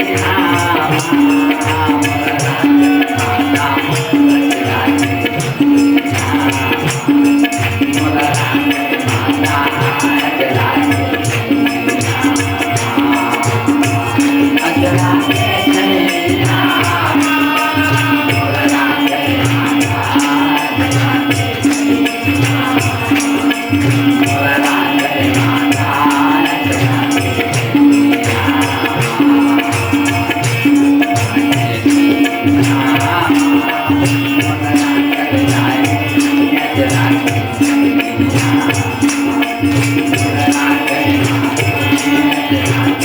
छैया अचरा के छैया मुदरा के माता, अचरा के छैया मुदरा के माता, अचरा के छैया अचरा के छैया मुदरा के माता, अचरा के छैया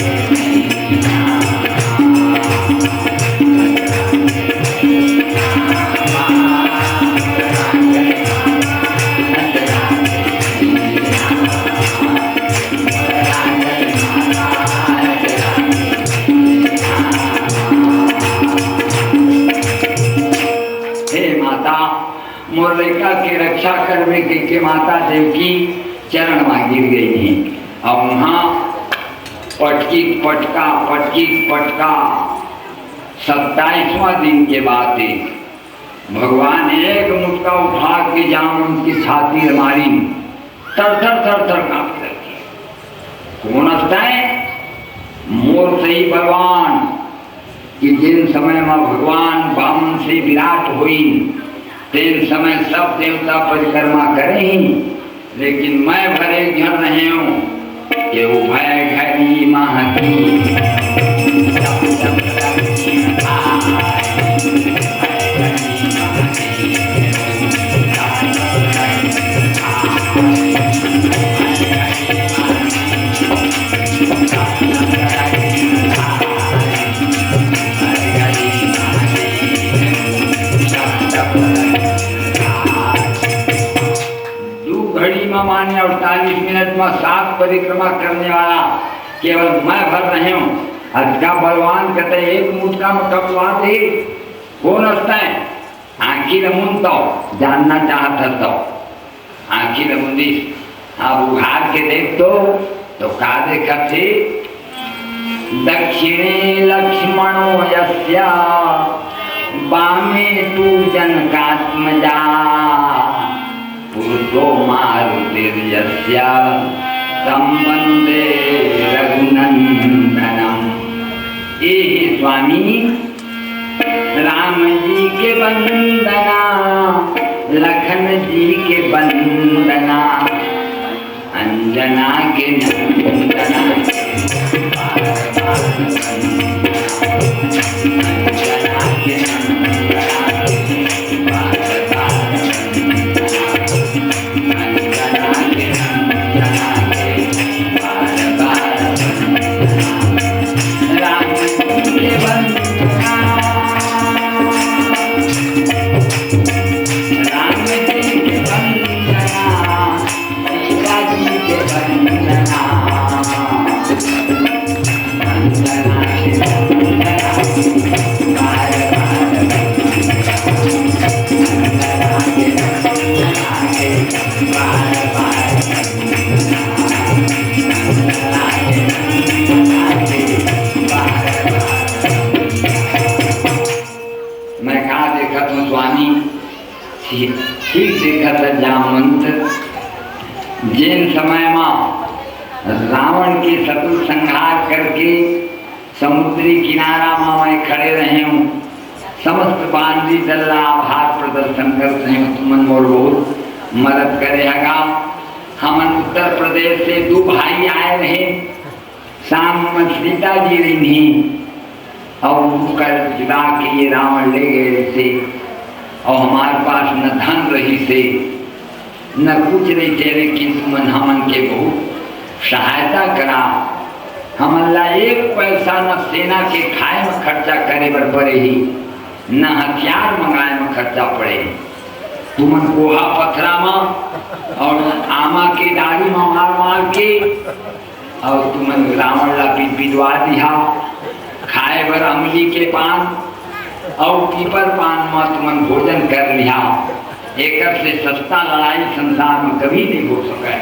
मुदरा के माता, अचरा के मोरलिका की रक्षा करने के माता देवकी चरण में गिर गई थी। अब वहाँ पटकी पटका 27वां दिन के बाद भगवान एक मुटका उठा के जाम उनकी छाती मारी, थर थर कांपने लगी। कौन हंसता है? मोर सही बलवान कि जिन समय में भगवान वामन से विराट हुई तेन समय सब देवता परिक्रमा करे ही, लेकिन मैं भरे घर रहे हूँ कि उभय घरी महती मान्य 48 मिनट में 7 परिक्रमा करने वाला केवल मैं भर रहे हूँ। अच्छा बलवान कहते एक मुटका में कपवा दे। कौन हंसता है? आखिर मुन तो जानना चाहता तो आखिर मुंदी आप उघार के देख तो का देखा थे? दक्षिणे लक्ष्मणो यस्या बामे तू जनकात्मजा पूर्वो मारुतिर्यस्या संबंधे रघुनंदनम। ये स्वामी राम जी के वंदना, लखन जी के वंदना, अंजना के नंदना, अंजना के नंदना, ठीक देखत जामवंत जिन समय में रावण के शत्रु संहार करके समुद्री किनारा में मैं खड़े रहे हूँ, समस्त बांधी दल आभार प्रदर्शन करते हैं, तुमन मोर बहुत मदद करेगा। हम उत्तर प्रदेश से 2 भाई आए रहे, शाम में सीता जी रही और उनकर जुदा के ये रावण ले गए थे, और हमारे पास न धन रही से न कुछ नहीं थे, लेकिन तुमन हमन के बहुत सहायता करा। हमला 1 पैसा न सेना के खाए में खर्चा करे बर पड़े ही, न हथियार मंगाए में खर्चा पड़े। तुमन कोहा पथरा में और आमा के डाली में मार मार के और तुमन रावण ला पिदवा दिया, खाए बर अमली के पान और पीपर पान में तुमन भोजन कर लिया। एक से सस्ता लड़ाई संसार में कभी नहीं हो सके।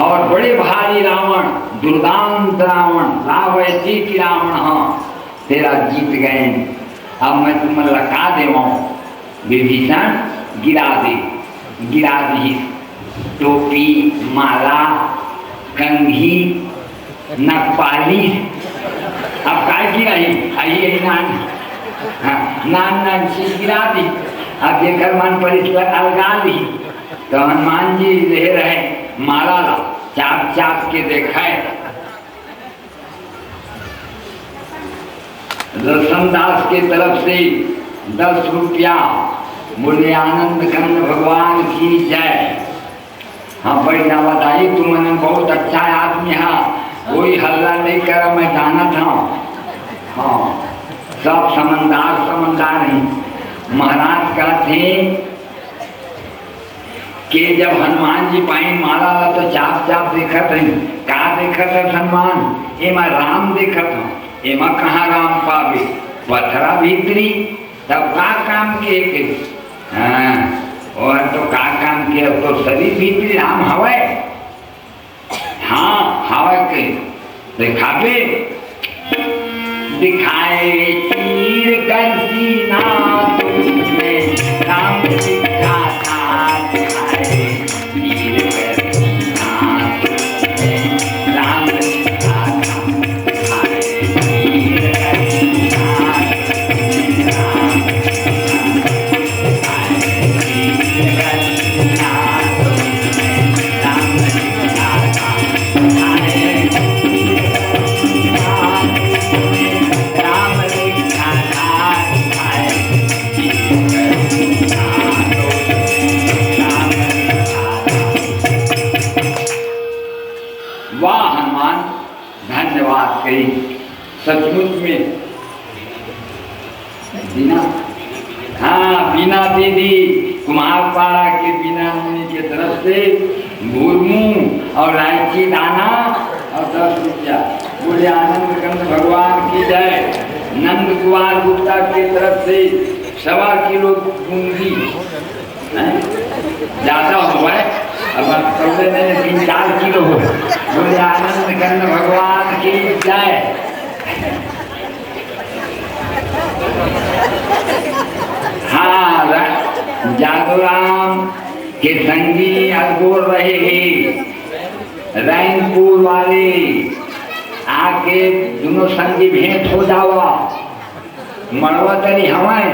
और बड़े भारी रावण, दुर्दांत रावण, रावैतीक रावण, हाँ तेरा जीत गए। अब मैं तुमन लगा देवा, विभीषण गिरा दी टोपी, माला, कंघी, नकपाली, अब काय गिराई आई नान चीज गिरा दी। अब जेकर मन पर अलगा दी तो हनुमान जी ले रहे माला ला चाप चाप के देखा। रसनदास के तरफ से 10 रुपया, बोले आनंद कंद भगवान की जय। हाँ बड़ी ना बताइए, तुमने बहुत अच्छा आदमी है, कोई हल्ला नहीं करा, मैं जाना था। हाँ सब समझदार हैं। महाराज कहते कि जब हनुमान जी पाई माला ला तो चाप चाप देखत है, का देखत है हनुमान, एमा राम देखत हो, एमा कहाँ राम पावे, पथरा भीतरी, तब का काम के हाँ और तो का काम के, तो शरीर भीतरी राम हवे, हाँ हवे के दिखावे, दिखाए तीर कर सीना तुमने राम दिखा था, दिखाए तीर कर सीना तुमने राम दिखा था, दिखाए तीर कर सीना तुमने राम दिखाए तीर कर सीना तुमने राम दिखा था, दिखाए कही सचमुच में बीना, हाँ बीना दीदी कुमारपाड़ा के बीना मुनि के तरफ से भूरमू और इलायची दाना और 10 रुपया, बोले आनंद कंद भगवान की जय। नंद कुमार गुप्ता की तरफ से 1.25 किलो बूंदी, ज्यादा हुआ है अब 3-4 किलो हो, बोले आनंद कंद भगवान की जय। हाँ जादूराम के संगी अगोर रहेगी, रैनपुर वाले आके दोनों संगी भेंट हो जावा, मड़वा तरी हवाए,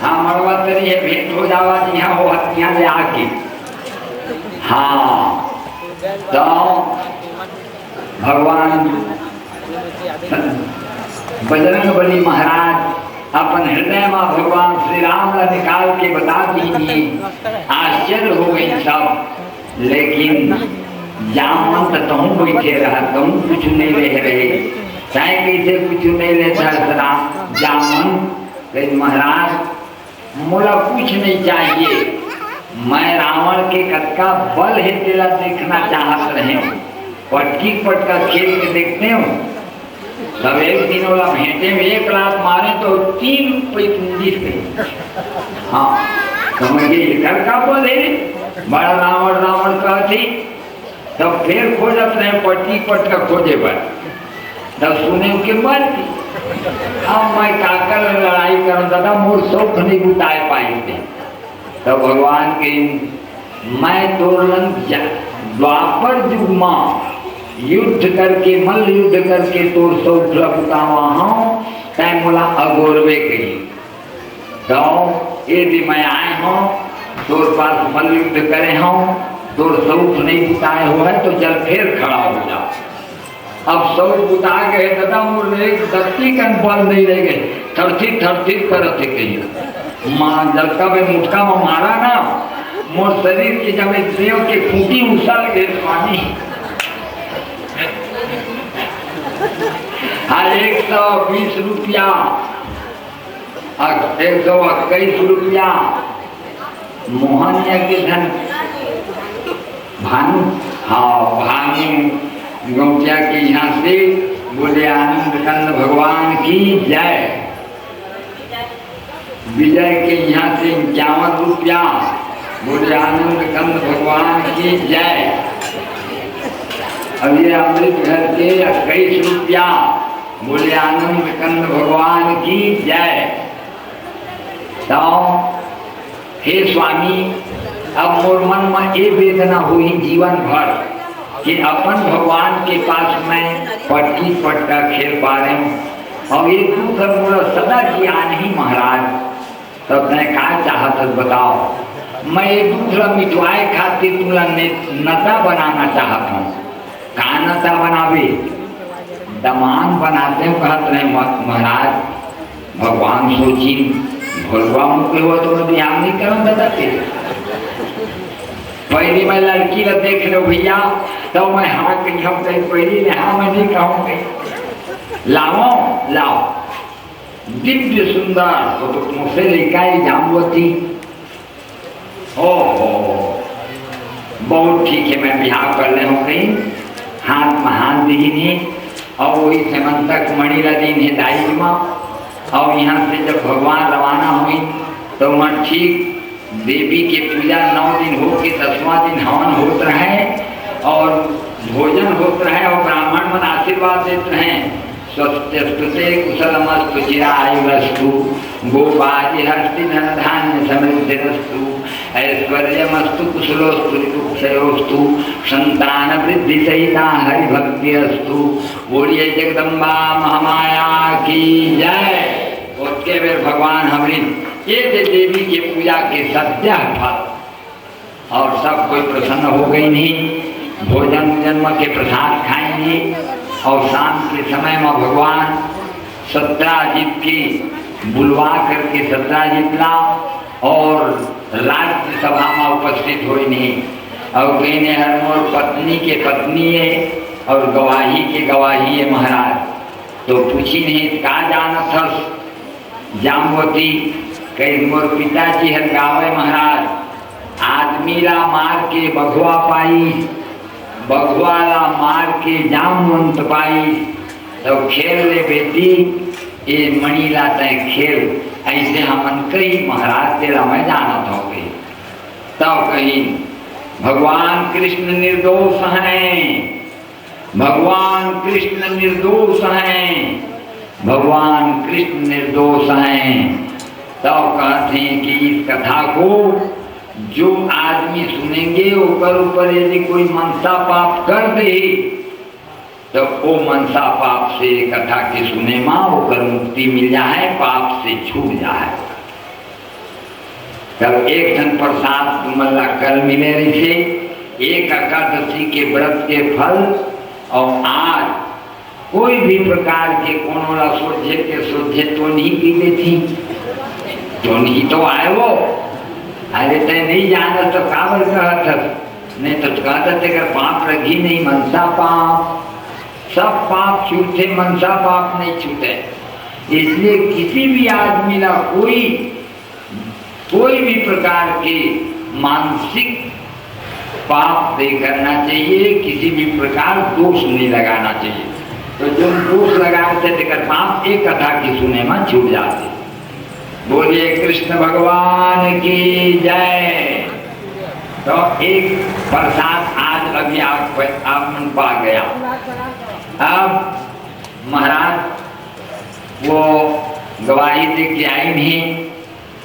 हाँ मड़वा तरी है, भेंट हो जावा यहाँ हो हथियार ले आके। हाँ तो भगवान बजरंग बली महाराज अपन हृदय में भगवान श्री राम का निकाल के बता दीजिए। आश्चर्य हो गई सब, लेकिन जामवंत कहूँ बैठे रहा, कहूँ कुछ नहीं रहे, चाहे कैसे कुछ नहीं लेता सदा जामवंत। महाराज मोला कुछ नहीं चाहिए, मैं रावण के कटका बल है तेरा देखना चाहत रहे हूँ, पटकी पटका खेल के देखते हो। सब एक दिन वाला भेंटे में 1 लात मारे तो 3 पैंतीस गए। हाँ समझिए कर का बल है, बड़ा रावण रावण कहती, तब फिर खोजत रहे पटकी पटका खोजे पर, तब सुने के मरती। अब मैं काकर लड़ाई कर दादा मोर शौक नहीं बुताए पाई थे, तो भगवान के मैं तोरण द्वापर युग में युद्ध करके मल्ल युद्ध करके तोर सब बतावा हूँ तय मोला अगोरवे कही तो यदि मैं आए हूँ तोर पास मल्ल युद्ध करे हूँ तोर सौख नहीं बुताए हुआ है तो जल फिर खड़ा हो जाओ। अब सौख बुता गए दादा मोर एक दत्ती कन बल नहीं रह गए थरथी करते कही माँ जल कब मुटका में मारा ना मोर शरीर की जब देव के खूंटी उछल गए स्वामी। हाँ 120 रुपया 121 रुपया मोहन के धन भानु गौटिया के यहाँ से बोले आनंद कंद भगवान की जय। विजय के यहाँ से 51 रुपया बोले आनंद कंद भगवान की जय। अब ये अमृत घर के 21 रुपया बोले आनंद कंद भगवान की जय। तो हे स्वामी अब मोर मन में ये वेदना हुई जीवन भर कि अपन भगवान के पास मैं पट्टी पट्टा खेल पा रहे हूँ और ये दुख मोरा सदा ज्ञान ही महाराज। तब मैं क्या चाहत बताओ मैं ये दूसरा मिटवाए खातिर तुला नता बनाना चाहता हूँ। कहा नता बनावे दमान बनाते हो कहते रहे महाराज भगवान सोची भोलवा मुके हो तो ध्यान नहीं करो दादा के पहली मैं लड़की का देख लो भैया तो मैं हाँ कहीं हम कहीं पहली ने हाँ मैं नहीं कहूँ कहीं लाओ लाओ दिव्य सुंदर तो मुझसे लेकर जामवती ओहो बहुत ठीक है मैं बिहार कर ले हूँ कहीं हाथ में हाथ दीनी और वही सेमंतक मणि दिन है दाई में और यहाँ से जब भगवान रवाना हुई तो वहाँ ठीक देवी के पूजा 9 दिन हो के 10वां दिन हवन होते रहे और भोजन होते रहे और ब्राह्मण मन आशीर्वाद देते हैं स्वस्थते कुशलमस्तु चिरायुरस्तु गोपाजी हस्ति धन धान्य समृद्धिरस्तु ऐश्वर्यमस्तु कुशलोस्तु ऋतुक्षयोस्तु संतान वृद्धि सहिता हरिभक्तिरस्तु। बोलिए जगदम्बा महामाया की जय। उसके फिर भगवान हमारी ये देवी के पूजा के सत्या फल और सब कोई प्रसन्न हो गई नहीं भोजन जन्म के प्रसाद खाएंगे और शाम के समय में भगवान सत्राजित की बुलवा करके सत्राजित ला और राज्यसभा में उपस्थित हुई नहीं और कहने हर मोर पत्नी के पत्नी है और गवाही के गवाही है महाराज। तो पूछी नहीं कहा जाना था जामवती कई मोर पिताजी हर गावे महाराज आदमी ला मार के बघवा पाई बघवाला मार के जामवंत पाई तो खेल ले बेटी ये मणि लाता है खेल ऐसे हमन कही महाराज तेरा मैं जाना था कही तब कही भगवान कृष्ण निर्दोष हैं भगवान कृष्ण निर्दोष हैं भगवान कृष्ण निर्दोष हैं। तब कहते हैं कि इस कथा को जो आदमी सुनेंगे ऊपर यदि कोई मनसा पाप कर दे तो वो मनसा पाप से कथा के सुने माँ होकर मुक्ति मिल जाए पाप से छूट जाए। तब एक जन प्रसाद मल्ला कल मिले रही से एक एकादशी के व्रत के फल और आज कोई भी प्रकार के कोनोला सोचे के सोचे तो नहीं पीते थी तो नहीं तो आए वो अरे तय नहीं जाना तो काबर कहता नहीं तो कहता थे अगर पाप लगी नहीं मनसा पाप सब पाप छूटे मनसा पाप नहीं छूटे। इसलिए किसी भी आदमी ना कोई भी प्रकार के मानसिक पाप नहीं करना चाहिए किसी भी प्रकार दोष नहीं लगाना चाहिए। तो जो दोष लगाते थे पाप एक कथा की सुने में छूट जाते। बोलिए कृष्ण भगवान की जय। तो एक प्रसाद आज अभी आप पा गया। अब महाराज वो गवाही दे के आई नहीं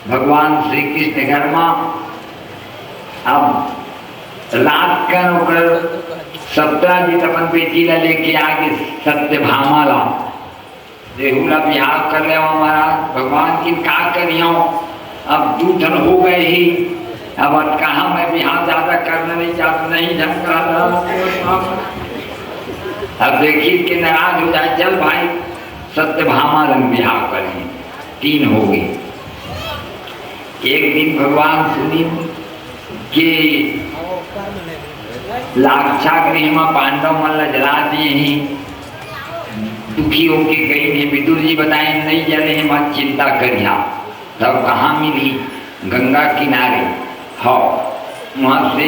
भगवान श्री कृष्ण घर में अब रात का नौकर सप्ताह अपन बेटी ला लेके आगे सत्यभामा ला रेहूला बिहार कर ले हमारा भगवान की का करियो। अब दूधन हो गए ही अब कहा मैं बिहार ज्यादा करना नहीं चाहता नहीं ढंग रहा। अब देखिए कि नाराज हो जाए चल भाई सत्यभामा रंग बिहार करें 3 हो गई। एक दिन भगवान सुनी कि लाक्षागृह में पांडव मन जला दिए ही दुखी होके गई ने विदुर जी बताए नहीं जले हैं मत चिंता करिया। तब कहाँ मिली गंगा किनारे हाँ वहां से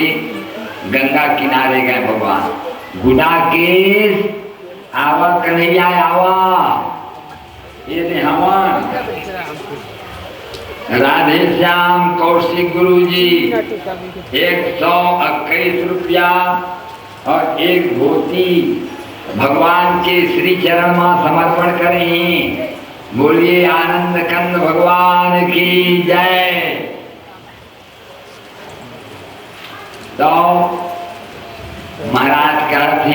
गंगा किनारे गए भगवान गुडा केस आवा कन्हैया आवा ये ने हवन राधे श्याम कौशिक गुरु जी 121 रुपया और 1 धोती भगवान के श्री चरण में समर्पण करें। बोलिए आनंद कंद भगवान की जय। तो महाराज कहते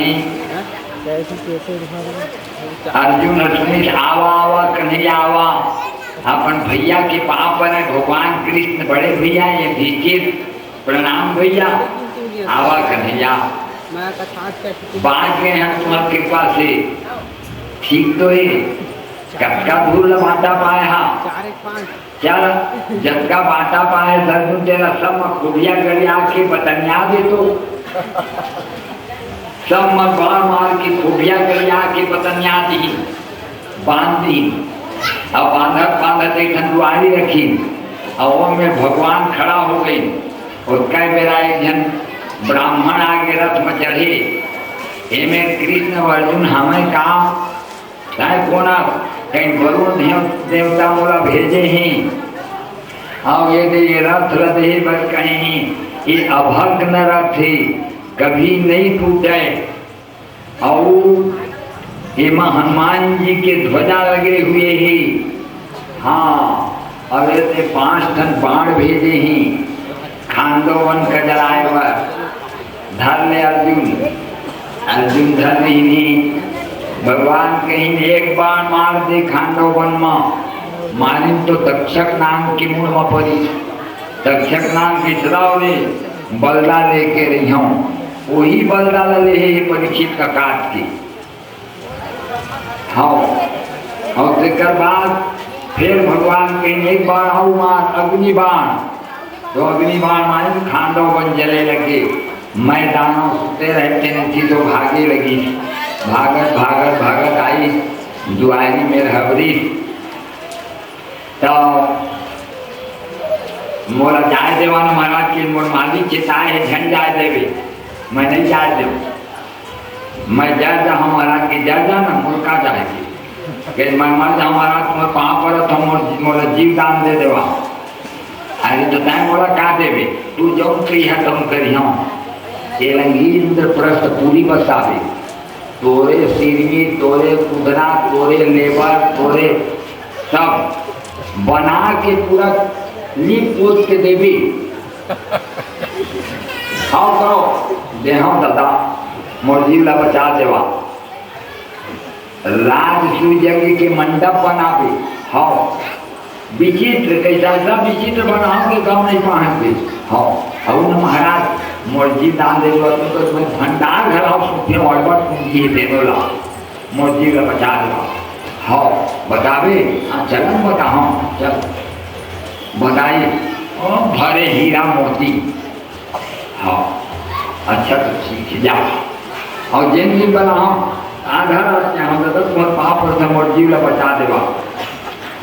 अर्जुन सुनील आवा आवा कन्हैया आवा अपन भैया के पाप पर भगवान कृष्ण बड़े भैया ये युधिष्ठिर प्रणाम भैया आवा कन्हैया बांट गए हैं तुम्हारी कृपा से ठीक तो है कटका धूल बांटा पाए हाँ चल जटका बांटा पाए दर्द तेरा सब खूबिया गरिया के बतनिया दे तो सब मार मार के खूबिया गरिया के बतनिया दी बांध दी। अब बांधत बांधत एक ठंडुआरी रखी और में भगवान खड़ा हो गई और कई मेरा एक जन ब्राह्मण आगे रथ में चढ़े एमे कृष्ण अर्जुन हमें कहा चाहे कोना कहीं वरुण देवता मोला भेजे हैं और ये रथ रहे बस कहीं ये अभग्न रथ है कभी नहीं टूटे और ये हनुमान जी के ध्वजा लगे हुए हैं हाँ और ऐसे 5 टन बाण भेजे हैं खांडोवन का जलाए हुआ धर ले अर्जुन धर नहीं भगवान कहीं एक बार मार दे खांडोवन में मानी तो तक्षक नाम की मूल में पड़ी तक्षक नाम की चलाओ बलदा लेके रही हूँ वही बलदा ले परीक्षित का काट के हाँ और तेकर बाद फिर भगवान कहीं एक बार आओ मार अग्निबाण तो अग्निबाण माने खांडोवन जले लगे मैदानों सुते रहते नहीं तो भागे लगी भागत भागत भागत आई दुआरी में रहबरी तो मोला जाए देवा महाराज के मोर मालिक चिताए है झंड जाए देवे मैं नहीं जाए देव मैं जा महाराज के जा ना मुल्का जाएगी कि मैं मर जा महाराज तुम्हें कहाँ पर तो मोला जीव दान दे देवा अरे तो तय मोला का देवे तू जो कही है तुम करी हूँ ये इंद्र प्रस्थ पूरी बसावे तोरे सिरमी तोरे कुदना तोरे लेबर तोरे सब बना के पूरा लीप पोत के देवी हाँ करो देहा दादा मोर जीव ला बचा देवा राजसू यज्ञ के मंडप बनावे हाँ विचित्र कैसा सब विचित्र बनाओगे कम नहीं पाएंगे हाँ अब न महाराज मोर्जी दान दे दो तो मैं भंडार घराओ सुखी ऑर्डर पूंजी दे दो ला मोर्जी का बचा दो हाँ बतावे हाँ चलन बताओ चल बताइए भरे हीरा मोती हाँ अच्छा तो सीख जाओ और जिन दिन बनाओ आधा रात हम तो तुम्हारे पाप और मोर्जी ला बचा देवा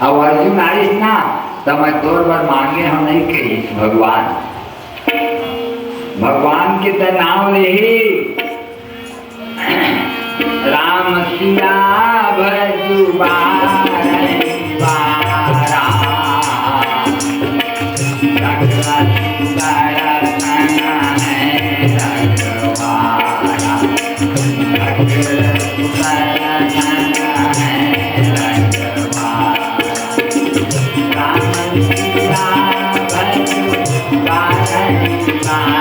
अब अर्जुन आइस ना तो मैं तोर बार मांगे हम नहीं कही भगवान भगवान के तो नाम ले राम सिया Bye.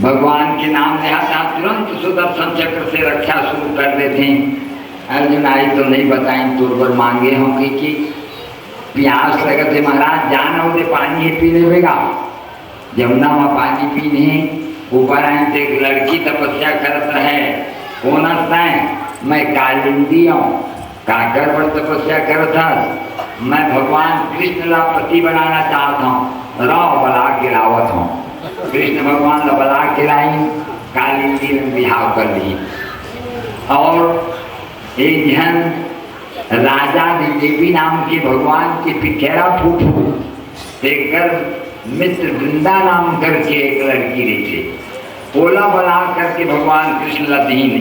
भगवान के नाम ले आता तुरंत सुदर्शन चक्र से रक्षा शुरू कर देते हैं। अर्जुन आई तो नहीं बताएं तुरबर मांगे हों कि प्यास लगते महाराज जाना उसे पानी है पीने बेगा जमुना में पानी पीने ऊपर आए तो एक लड़की तपस्या करता है कौन हंसता है मैं कालिंदी हूँ काकर पर तपस्या करता मैं भगवान कृष्ण का पति बनाना चाहता हूँ राव बला के रावत हूँ कृष्ण भगवान का बला के लाई कालिंदी में बिहाव कर ली। और एक जन राजा देवी नाम के भगवान के पिखेरा फूफू देखकर मित्र वृंदा नाम करके एक लड़की रही थी ओला बला करके भगवान कृष्ण ला दीन